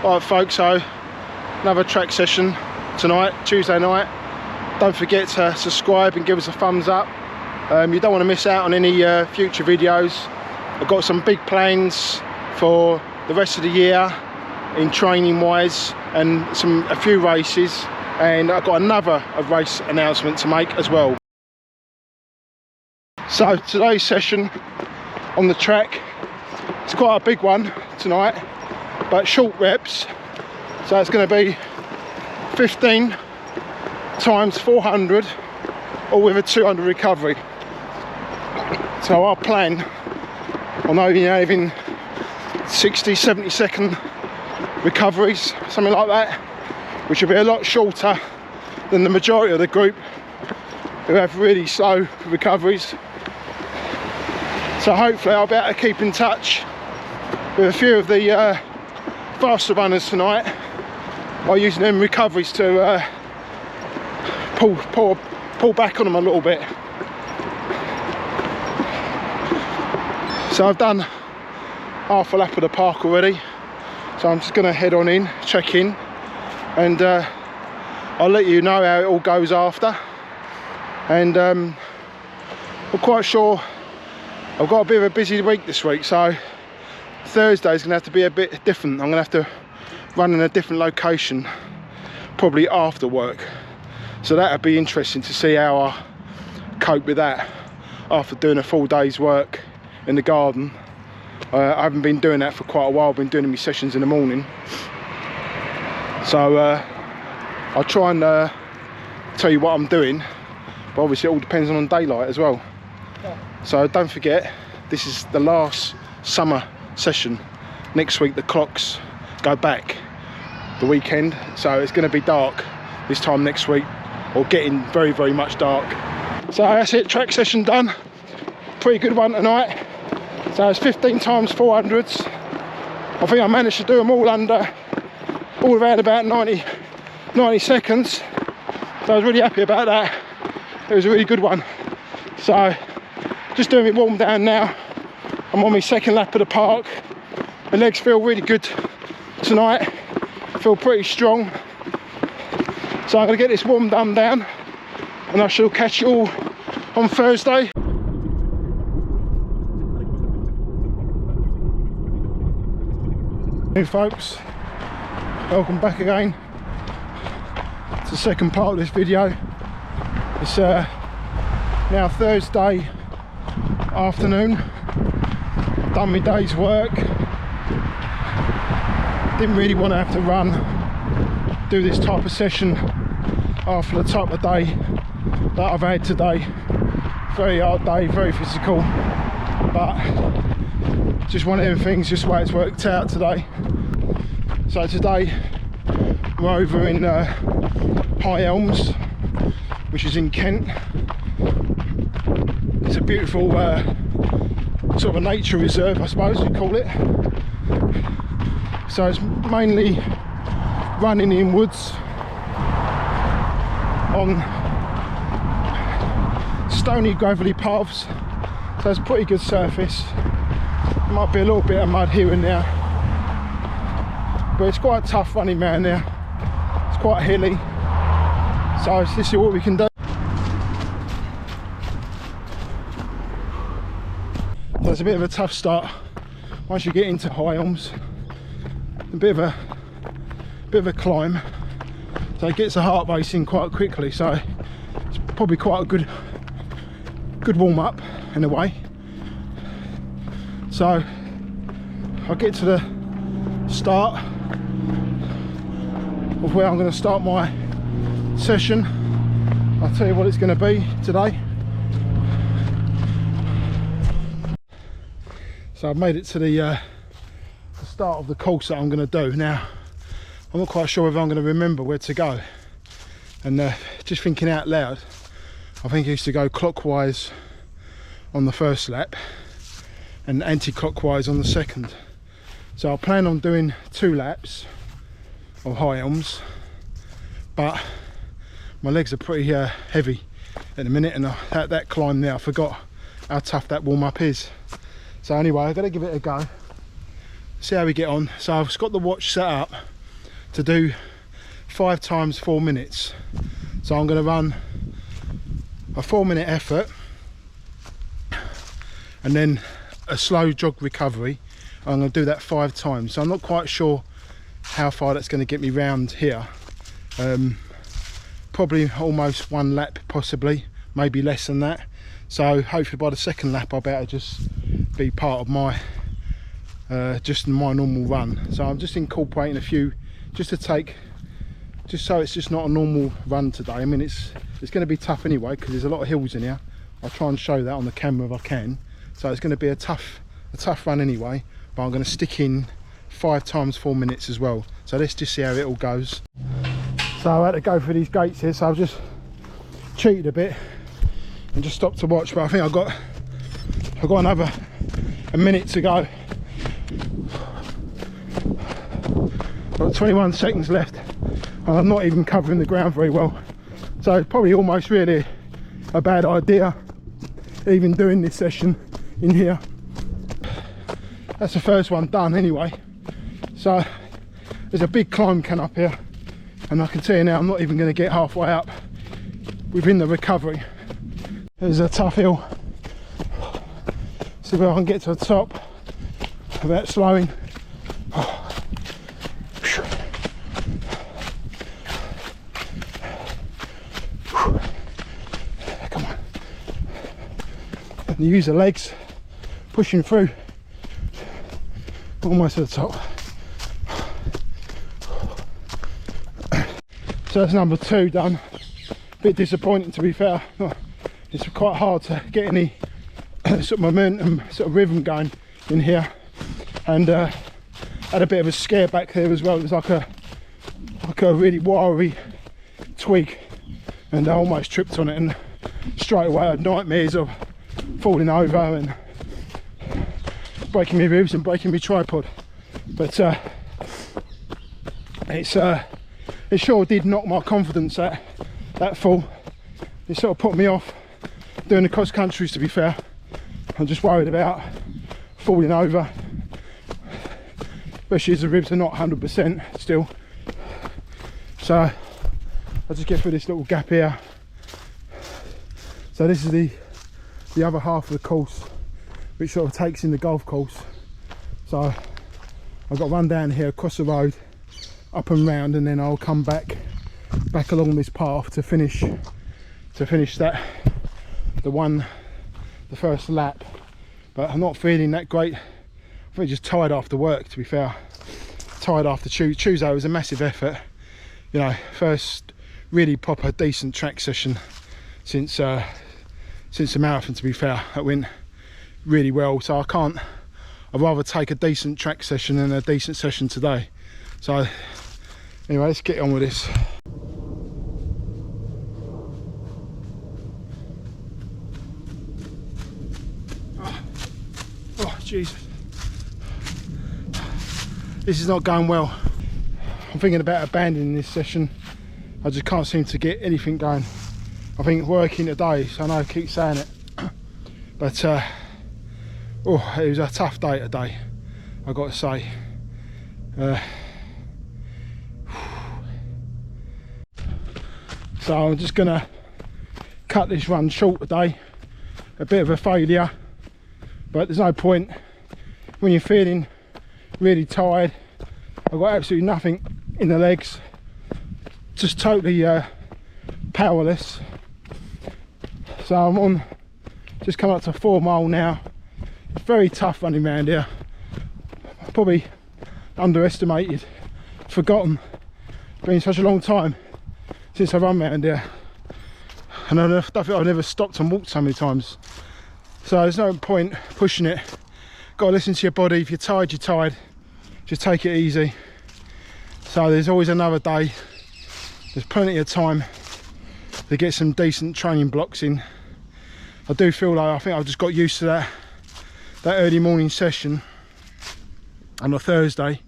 Alright folks, so another track session tonight, Tuesday night. Don't forget to subscribe and give us a thumbs up. You don't want to miss out on any future videos. I've got some big plans for the rest of the year in training wise, and a few races, and I've got another race announcement to make as well. So today's session on the track, it's quite a big one tonight, but short reps. So it's going to be 15 times 400, or with a 200 recovery. So our plan on only having 60-70 second recoveries, something like that, which will be a lot shorter than the majority of the group who have really slow recoveries. So hopefully I'll be able to keep in touch with a few of the faster runners tonight by using them recoveries to pull back on them a little bit. So I've done half a lap of the park already, so I'm just going to head on in, check in, and I'll let you know how it all goes after. And I'm quite sure I've got a bit of a busy week this week, so Thursday's going to have to be a bit different. I'm going to have to run in a different location, probably after work. So that'll be interesting to see how I cope with that after doing a full day's work in the garden. I haven't been doing that for quite a while. I've been doing my sessions in the morning. So I'll try and tell you what I'm doing, but obviously it all depends on daylight as well. So don't forget, this is the last summer session. Next week the clocks go back the weekend, so it's going to be dark this time next week, or getting very, very much dark. So that's it, track session done. Pretty good one tonight. So it's 15 times 400s. I think I managed to do them all around about 90 seconds. So I was really happy about that. It was a really good one. So just doing it warm down now. I'm on my second lap of the park. My legs feel really good tonight. I feel pretty strong. So I'm going to get this warm done down, and I shall catch you all on Thursday. Hey folks, welcome back again. It's the second part of this video. It's now Thursday afternoon. I've done my day's work. Didn't really want to have to do this type of session after the type of day that I've had today. Very hard day, very physical, but just one of them things, just the way it's worked out today. So today we're over in High Elms, which is in Kent. It's a beautiful sort of a nature reserve, I suppose you'd call it. So it's mainly running in woods on stony, gravelly paths. So it's pretty good surface. Might be a little bit of mud here and there, but it's quite tough running around there. It's quite hilly, so this is what we can do. So it's a bit of a tough start once you get into High Elms. A bit of a climb, so it gets the heart racing quite quickly. So it's probably quite a good warm up in a way. So I'll get to the start of where I'm going to start my session. I'll tell you what it's going to be today. So I've made it to the start of the course that I'm going to do. Now I'm not quite sure whether I'm going to remember where to go, and just thinking out loud, I think I used to go clockwise on the first lap and anti-clockwise on the second. So I plan on doing 2 laps of High Elms, but my legs are pretty heavy at the minute, and that climb there, I forgot how tough that warm up is. So anyway, I've got to give it a go. see how we get on. So I've got the watch set up to do 5 times 4 minutes. So I'm going to run a 4-minute effort and then a slow jog recovery. I'm going to do that 5 times. So I'm not quite sure how far that's going to get me round here. Probably almost 1 lap, possibly, maybe less than that. So hopefully by the 2nd lap I'll be able to just be part of my just my normal run. So I'm just incorporating a few just to take, just so it's just not a normal run today. I mean, it's going to be tough anyway because there's a lot of hills in here. I'll try and show that on the camera if I can. So it's going to be a tough run anyway, but I'm going to stick in 5 times 4 minutes as well. So let's just see how it all goes. So I had to go through these gates here, so I've just cheated a bit and just stopped to watch, but I think I've got another a minute to go. Got 21 seconds left and I'm not even covering the ground very well, so it's probably almost really a bad idea even doing this session in here. That's the first one done anyway. So there's a big climb can up here, and I can tell you now I'm not even going to get halfway up within the recovery. There's a tough hill. See where I can get to the top without slowing. Come on. And you use the legs, pushing through, almost to the top. So that's number 2 done. A bit disappointing, to be fair. It's quite hard to get any sort of momentum, sort of rhythm going in here, and had a bit of a scare back there as well. It was like a really wiry twig, and I almost tripped on it, and straight away I had nightmares of falling over and breaking my ribs and breaking my tripod. But it sure did knock my confidence, that fall. It sort of put me off doing the cross countries, to be fair. I'm just worried about falling over, especially as the ribs are not 100% still. So I'll just get through this little gap here. So this is the other half of the course, which sort of takes in the golf course. So I've got to run down here, across the road, up and round, and then I'll come back along this path to finish that, the first lap. But I'm not feeling that great. I think just tired after work, to be fair. Tired after Tuesday was a massive effort, you know, first really proper decent track session since the marathon, to be fair. That went really well, so I'd rather take a decent track session than a decent session today. So anyway, let's get on with this. Oh Jesus, this is not going well. I'm thinking about abandoning this session. I just can't seem to get anything going. I think working today, so I know I keep saying it, but it was a tough day today, I've got to say. So I'm just gonna cut this run short today. A bit of a failure, but there's no point when you're feeling really tired. I've got absolutely nothing in the legs, just totally powerless. So I'm on, just come up to 4 mile now. It's very tough running around here. Probably underestimated, forgotten. It's been such a long time since I run around here, and I don't think I've never stopped and walked so many times. So there's no point pushing it. Got to listen to your body. If you're tired, you're tired. Just take it easy. So there's always another day. There's plenty of time to get some decent training blocks in. I do feel like I think I've just got used to that early morning session on a Thursday.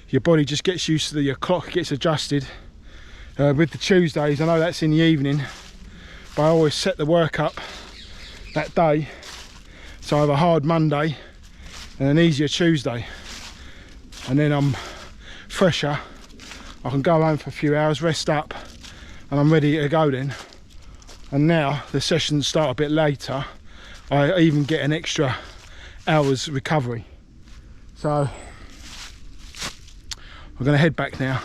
Your body just gets used to your clock gets adjusted. With the Tuesdays, I know that's in the evening, but I always set the work up that day, so I have a hard Monday and an easier Tuesday. and then I'm fresher. I can go home for a few hours, rest up, and I'm ready to go then. And now the sessions start a bit later, I even get an extra hour's recovery. So I'm going to head back now.